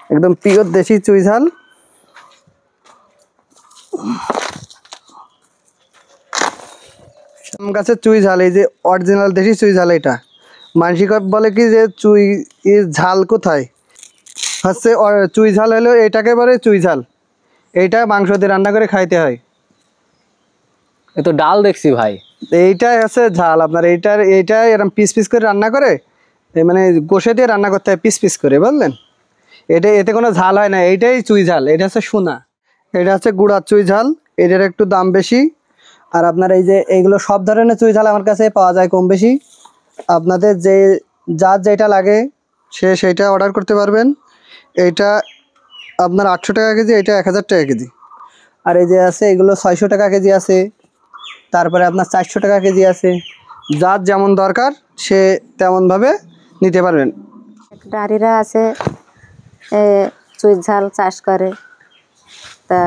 একদম পিওর দেশি চুই ঝাল। আমার কাছে চুই ঝাল, এই যে অরিজিনাল দেশি চুই ঝাল। এটা মানসিক বলে কি যে চুই ঝাল কোথায়, হচ্ছে চুই ঝাল হলো এটাকে বলে চুই ঝাল। এইটা মাংস দিয়ে রান্না করে খাইতে হয়। এ তো ডাল দেখছি ভাই। এইটাই হচ্ছে ঝাল আপনার। এইটা এরকম পিস পিস করে রান্না করে, মানে কষে দিয়ে রান্না করতে হয় পিস পিস করে, বুঝলেন? এতে কোনো ঝাল হয় না, এইটাই চুই ঝাল। এটা হচ্ছে সোনা, এটা হচ্ছে গুড়ার চুই ঝাল। এটার একটু দাম বেশি। আর আপনার এই যে এইগুলো সব ধরনের চুই ঝাল আমার কাছে পাওয়া যায় কম বেশি। আপনাদের যার যেটা লাগে সেইটা অর্ডার করতে পারবেন। এইটা আপনার 800 টাকা কেজি, এটা 1000 টাকা কেজি। আর এই যে আছে এগুলো 600 টাকা কেজি আছে, তারপরে আপনার 400 টাকা কেজি আছে। যার যেমন দরকার সে তেমনভাবে নিতে পারবেন। নারীরা আছে চুই ঝাল চাষ করে, তা